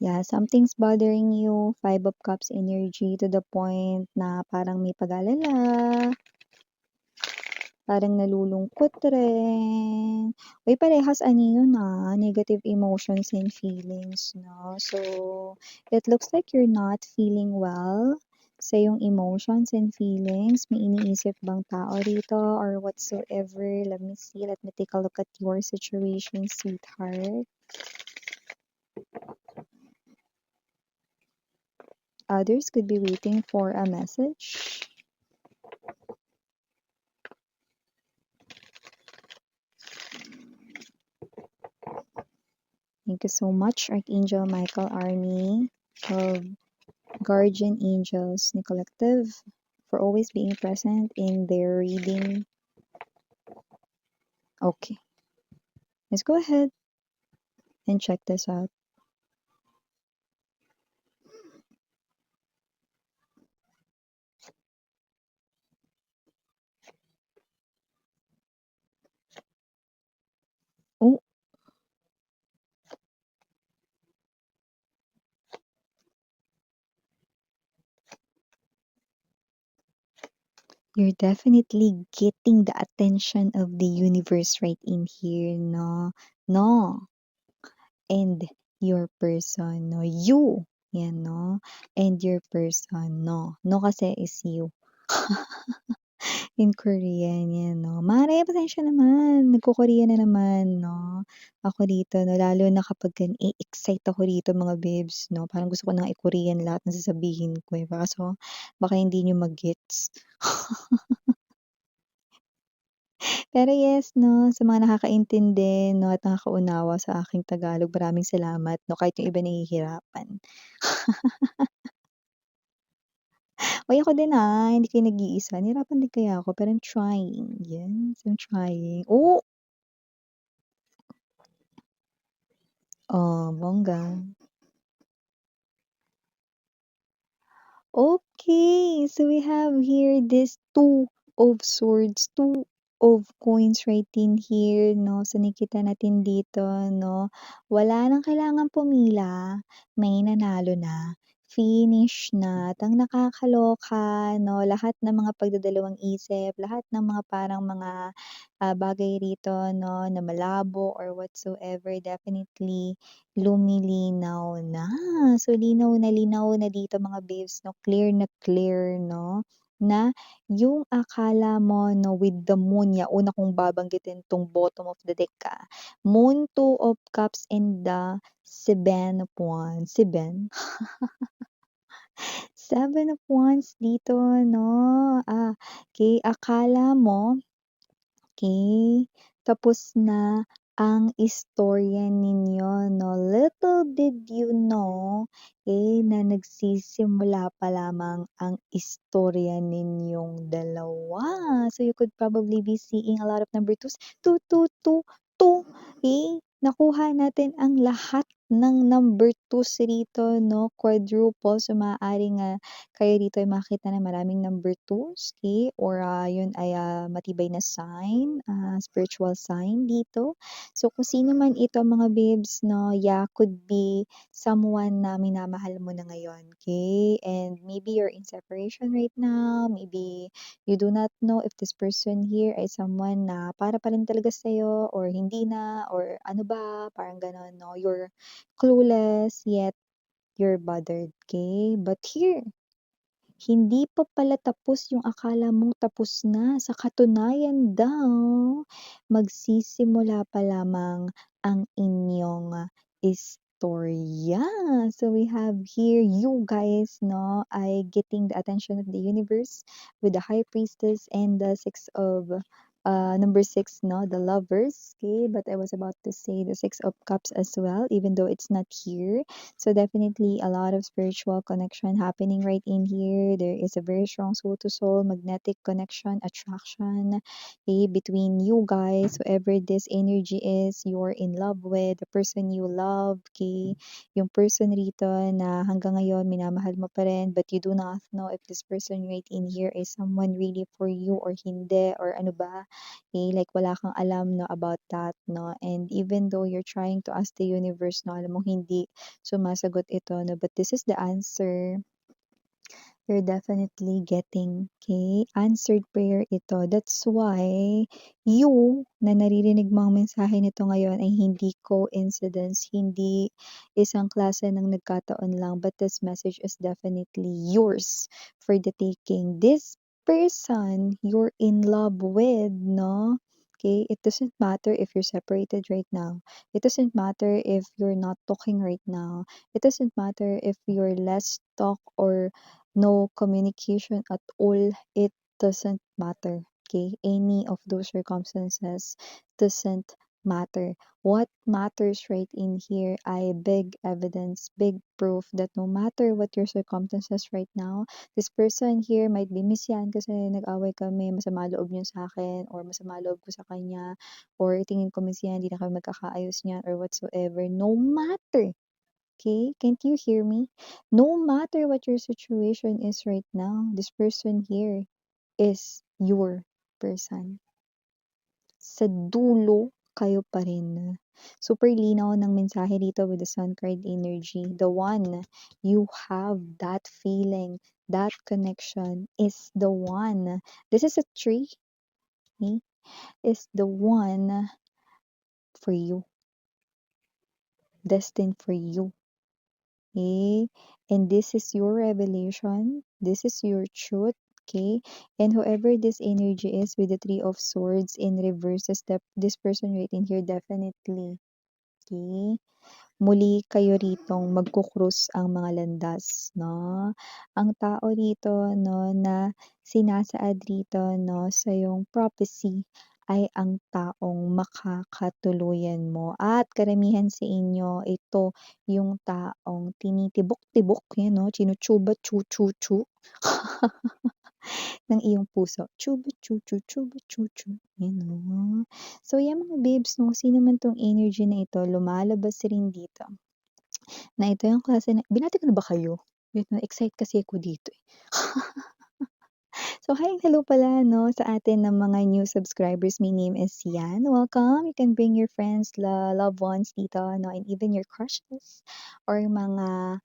Yeah, something's bothering you, Five of Cups energy to the point na parang may pag-aalala, parang nalulungkot rin. Uy, parehas ano yun, negative emotions and feelings 'no. So, it looks like you're not feeling well sa iyong emotions and feelings. May iniisip bang tao rito or whatsoever? Let me see, let me take a look at your situation, sweetheart. Others could be waiting for a message. Thank you so much, Archangel Michael Army of Guardian Angels ni Collective, for always being present in their reading. Okay, let's go ahead and check this out. Oh, you're definitely getting the attention of the universe right in here, no? No. And your person, no? You. Yan, no? And your person, no? No kasi is you. In Korean, yan 'no. Mare, pasensya naman, nagko-Korean na naman 'no, ako dito 'no, lalo na kapagka na-e-excite ako dito mga babes 'no, parang gusto ko nang i-Korean lahat ng sasabihin ko, eh, kaso baka hindi niyo ma-gets. Pero yes 'no, sa mga nakakaintindi 'no, at nakakaunawa sa aking Tagalog, maraming salamat 'no, kahit yung iba nahihirapan. Uy, ako din, hindi kayo nag-iisa, nahirapan din kaya ako pero I'm trying, yes, I'm trying. Oh! Oh, bongga. Okay, so we have here this two of swords, two of coins right in here, no? So nakita natin dito, no? Wala nang kailangan pumila, may nanalo na, finish na, at ang nakakaloka, no? Lahat ng mga pagdadalawang isip, lahat ng mga parang mga bagay rito, no? Na malabo or whatsoever, definitely lumilinaw na. So, linaw na dito mga babes 'no, na clear 'no, na yung akala mo 'no, with the moon, una kong babanggitin 'tong bottom of the deck, Moon, Two of Cups, and the Seven of Wands. Seven of Wands dito 'no, okey, akala mo okey, tapos na ang istorya ninyo 'no. Little did you know, na nagsisimula pa lamang ang istorya ninyong dalawa. So, you could probably be seeing a lot of number twos, two, two, two, two, nakuha natin ang lahat ng number twos rito 'no, quadruple. So, maaaring, kayo dito ay makakita ng maraming number twos, or, yun ay, matibay na sign, spiritual sign dito. So, kung sino man ito mga babes 'no, could be someone na minamahal mo na ngayon, okay. And maybe you're in separation right now, maybe you do not know if this person here ay someone na para pa rin talaga sa'yo or hindi na or ano ba, parang gano'n 'no. You're clueless yet you're bothered, okay. But here, hindi pa pala tapos yung akala mong tapos na. Sa katunayan daw, magsisimula pa lamang ang inyong istorya. So we have here you guys 'no, ay getting the attention of the universe with the High Priestess and the Six of number 6 'no, the Lovers, okay. But I was about to say the Six of Cups as well, even though it's not here. So definitely a lot of spiritual connection happening right in here. There is a very strong soul to soul, magnetic connection, attraction, between you guys. Whoever this energy is, you're in love with, the person you love, okay? Yung person rito na hanggang ngayon minamahal mo pa rin, but you do not know if this person right in here is someone really for you or hindi, or ano ba. like wala kang alam 'no, about that 'no, and even though you're trying to ask the universe 'no, alam mong hindi sumasagot ito 'no, but this is the answer you're definitely getting, okay? Answered prayer ito. That's why you na naririnig mo ang mensahe nito ngayon ay hindi coincidence, hindi isang klase ng nagkataon lang, but this message is definitely yours for the taking. This person you're in love with, no? Okay, it doesn't matter if you're separated right now. It doesn't matter if you're not talking right now. It doesn't matter if you're less talk or no communication at all, it doesn't matter. Okay? Any of those circumstances doesn't matter. What matters right in here ay big evidence, big proof that no matter what your circumstances right now, this person here might be Miss Yan kasi nag-away kami, masama loob niyo sa akin, or masama loob ko sa kanya, or tingin ko Miss Yan, hindi na kami magkakaayos niyan, or whatsoever. No matter. Okay, can't you hear me? No matter what your situation is right now, this person here is your person. Sa dulo, kayo pa rin. Super linaw ng mensahe dito with the sun card energy. The one you have that feeling, that connection is the one. This is a tree, okay? Is the one for you, destined for you. Okay? And this is your revelation. This is your truth. Okay? And whoever this energy is with the Three of Swords in reverse, this person right in here definitely. Okay? Muli kayo ritong magkukrus ang mga landas, no? Ang tao rito, no, na sinasaad rito, no, sa yung prophecy ay ang taong makakatuluyan mo. At karamihan sa inyo, ito yung taong tinitibok-tibok, yan, no, chinuchuba, chu-chu-chu ng iyong puso. Chuba, chu-chu, chuba, chu-chu. Yan, no? So, yan mga babes, no, sino man tong energy na ito, lumalabas rin dito na ito yung klase na binati ko na ba kayo? Wait, na-excite kasi ako dito, eh. So, hi and hello pala, no, sa atin ng mga new subscribers. My name is Yan. Welcome. You can bring your friends, loved ones dito, no, and even your crushes or mga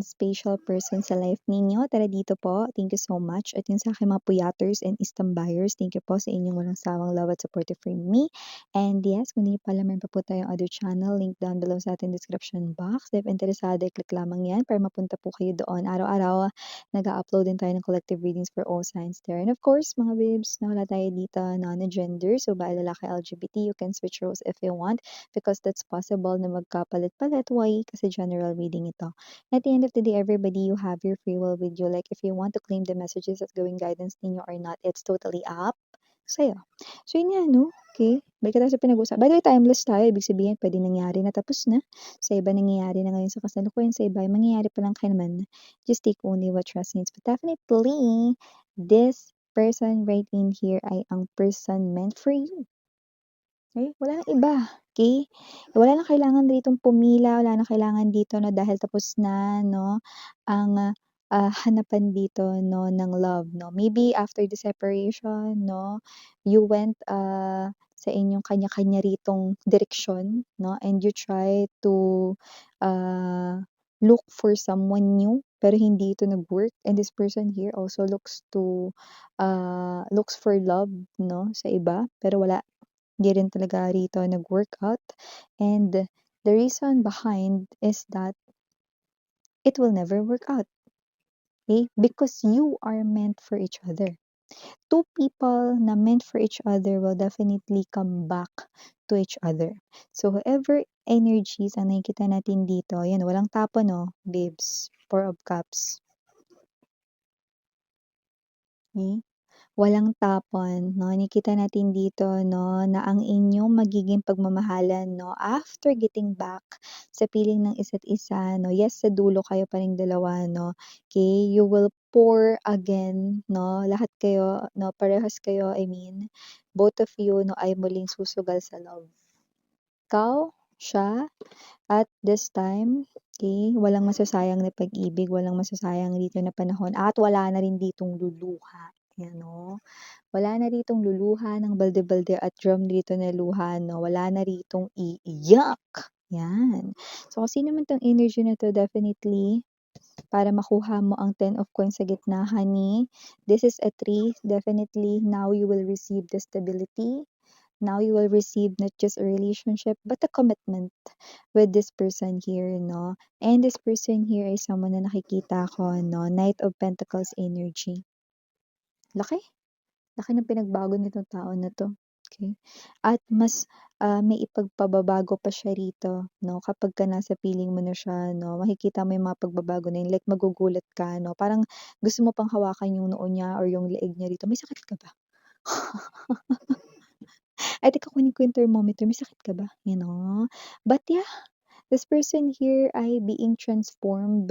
special person sa life ninyo. Tara dito po. Thank you so much. At yun sa aking mga puyaters and istambayers, thank you po sa inyong walang sawang love at support for me. And yes, kung hindi pa meron pa po tayong other channel, link down below sa ating description box. If interesado, click lamang yan para mapunta po kayo doon. Araw-araw, nag-upload din tayo ng collective readings for all signs there. And of course, mga babes, na wala tayo dito na gender. So, ba lalaki LGBT, you can switch roles if you want because that's possible na magkapalit-palit. Why? Kasi general reading ito. At the end of the day, everybody, you have your free will with you. Like, if you want to claim the messages as gawing guidance ninyo or not, it's totally up sa'yo. So, yun nga, no? Okay? Balik tayo sa pinag-usapan. By the way, timeless tayo. Ibig sabihin, pwede nangyari na tapos na. Sa iba nangyayari na ngayon sa kasalukuyan. Sa iba, mangyayari pa lang kayo naman. Just take only what resonates. But definitely, this person right in here ay ang person meant for you. Okay? Wala nang iba. Okay? Wala nang kailangan ditong pumila, wala nang kailangan dito na dahil tapos na, no, ang hanapan dito, no, ng love, no. Maybe after the separation, no, you went sa inyong kanya-kanya ritong direksyon, no, and you try to look for someone new, pero hindi ito nag-work. And this person here also looks for love, no, sa iba, pero wala. Hindi rin talaga rito nag-workout. And the reason behind is that it will never work out. Okay? Because you are meant for each other. Two people na meant for each other will definitely come back to each other. So, whoever energies ang nakikita natin dito, yan, walang tapo, no, babes. Four of Cups. Okay? Walang tapon, 'no? Nakikita natin dito, 'no, na ang inyong magiging pagmamahalan, 'no, after getting back sa piling ng isa't isa, 'no, yes, sa dulo kayo pa ring dalawa, 'no, okay, you will pour again, 'no, lahat kayo, 'no, parehas kayo, I mean, both of you, 'no, ay muling susugal sa love. Ikaw, siya, at this time, okay, walang masasayang na pag-ibig, walang masasayang dito na panahon, at wala na rin ditong luluha. Yan 'no. Wala na ritong luluha ng balde-balde at drum dito na luha 'no, wala na ritong iiyak, yan. So, kung sino man 'tong energy na 'to definitely para makuha mo ang Ten of Coins sa gitna honey, this is a 3, definitely now you will receive the stability. Now you will receive not just a relationship but a commitment with this person here 'no. And this person here ay someone na nakikita ko 'no, Knight of Pentacles energy. Laki. Laki ng pinagbago nitong tao na 'to, okey? At mas, may ipagpababago pa siya rito 'no, kapagka nasa piling mo na siya 'no, makikita mo yung mga pagbabago na yun, like magugulat ka 'no, parang gusto mo pang hawakan yung noo niya or yung leeg niya rito, "May sakit ka ba?" "Ay teka kunin ko yung thermometer, may sakit ka ba?" You know? But yeah, this person here ay being transformed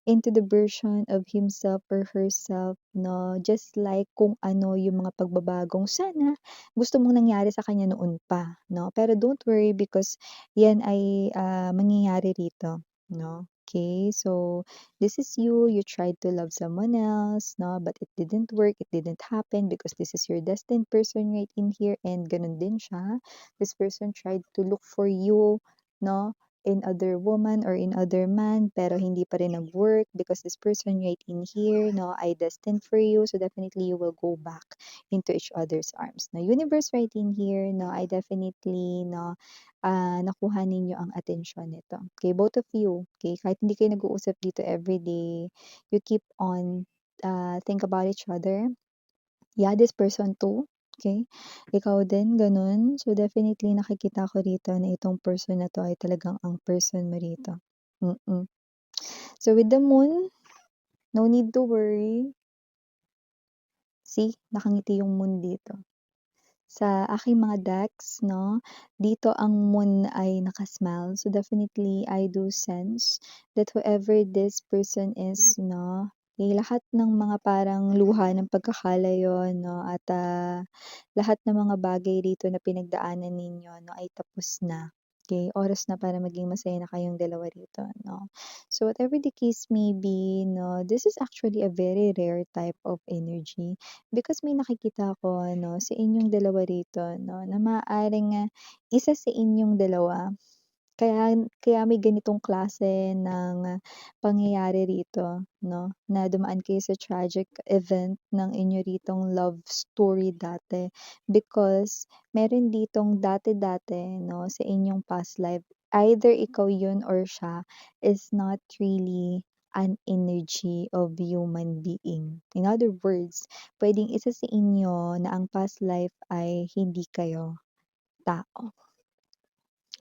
into the version of himself or herself 'no, just like kung ano yung mga pagbabagong sana gusto mong nangyari sa kanya noon pa 'no. Pero don't worry because yan ay, mangyayari rito 'no. Okay, so this is you, you tried to love someone else 'no, but it didn't work, it didn't happen because this is your destined person right in here and ganun din siya. This person tried to look for you 'no, in other woman or in other man pero hindi pa rin nag-work because this person right in here 'no, ay destined for you. So definitely you will go back into each other's arms. Na universe right in here 'no, ay definitely 'no, nakuha ninyo ang atensyon nito. Okay, both of you, okay, kahit hindi kayo nag-uusap dito everyday, you keep on, think about each other. Yeah, this person too, okay? Ikaw din gano'n. So, definitely nakikita ko rito na itong person na 'to ay talagang ang person mo rito, mm. So, with the moon, no need to worry. See, nakangiti yung moon dito. Sa aking mga decks 'no, dito ang moon ay naka-smile. So, definitely I do sense that whoever this person is 'no, lahat ng mga parang luha ng pagkakalayo 'no at, lahat ng mga bagay rito na pinagdaanan ninyo 'no ay tapos na. Okay, oras na para maging masaya na kayong dalawa rito 'no. So, whatever the case may be 'no, this is actually a very rare type of energy. Because may nakikita ko ano, sa inyong dalawa rito 'no, na maaaring, isa sa inyong dalawa kaya kaya may ganitong klase ng pangyayari rito 'no, na dumaan kayo sa tragic event ng inyo ritong love story dati. Because meron ditong dati-dati 'no, sa inyong past life, either ikaw yun or siya is not really an energy of human being. In other words, puwedeng isa sa inyo na ang past life ay hindi kayo tao,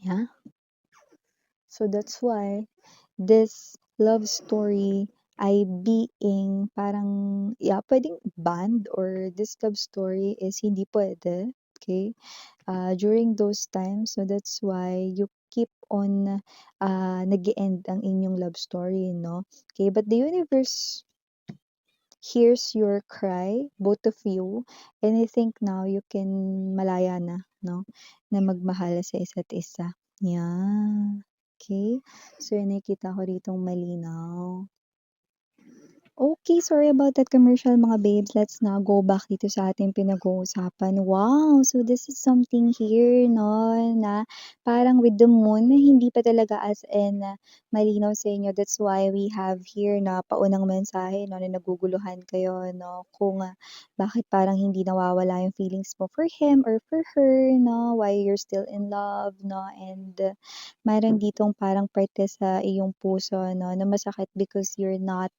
yeah? So that's why this love story ay being parang, yeah, puwedeng banned or this love story is hindi puwede, okay, during those times. So that's why you keep on, nag-e-end ang inyong love story 'no, okay. But the universe hears your cry, both of you, and I think now you can malaya na 'no, na magmahal sa isa't isa. Yeah, okay. So, yan nakikita ko ritong malinaw. Okay, sorry about that commercial mga babes. Let's now go back dito sa ating pinag-uusapan. Wow! So this is something here 'no, na parang with the moon, hindi pa talaga as in malinaw sa inyo. That's why we have here na paunang mensahe 'no, na naguguluhan kayo 'no, kung, bakit parang hindi nawawala yung feelings mo for him or for her 'no, why you're still in love 'no, and mayroon ditong parang parte sa iyong puso 'no, na masakit because you're not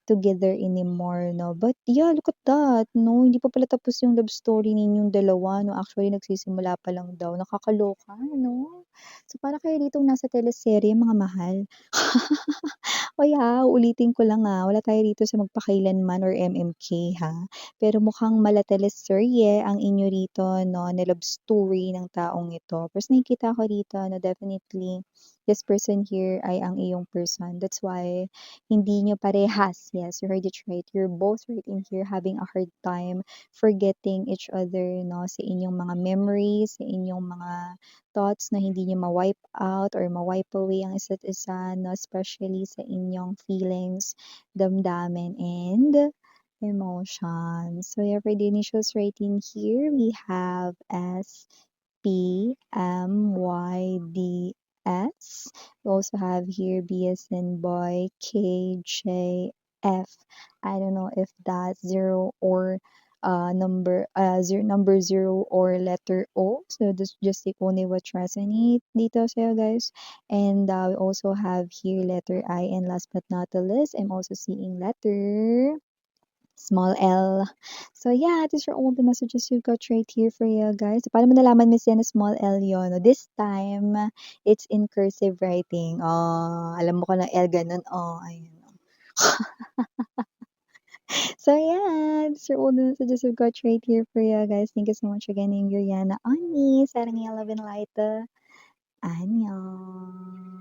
together anymore 'no. But yeah, look at that 'no, hindi pa pala tapos yung love story ninyong dalawa 'no, actually nagsisimula pa lang daw, nakakaloka 'no. So para kayo ditong nasa teleserye mga mahal. Uy, uulitin ko lang, wala tayo dito sa magpakailanman or MMK ha, pero mukhang mala-teleserye ang inyo rito 'no, na love story ng taong ito. First nakikita ko rito na definitely this person here ay ang iyong person. That's why hindi niyo parehas, yes, you heard it right, you're both right in here having a hard time forgetting each other 'no, sa inyong mga memories, sa inyong mga thoughts na hindi niyo ma-wipe out or ma-wipe away ang isa't isa 'no, especially sa inyong feelings, damdamin, and emotions. So yeah, for the initials rating here, we have SPMYDS. We also have here B as in boy, KJF. I don't know if that's zero or number zero or letter O. So this just take only what resonate dito sa'yo guys. And we also have here letter I, and last but not the least, I'm also seeing letter small L. So yeah, these are all the messages we've got right here for you guys. So, paano mo nalaman Miss Yan na small L yun? No, this time, it's in cursive writing. Oh, alam mo ko na L ganun. Oh, ayun. So yeah, these are all the messages we've got right here for you guys. Thank you so much again, Yuriana, Ani, Sarang Love and Light. Annyeong.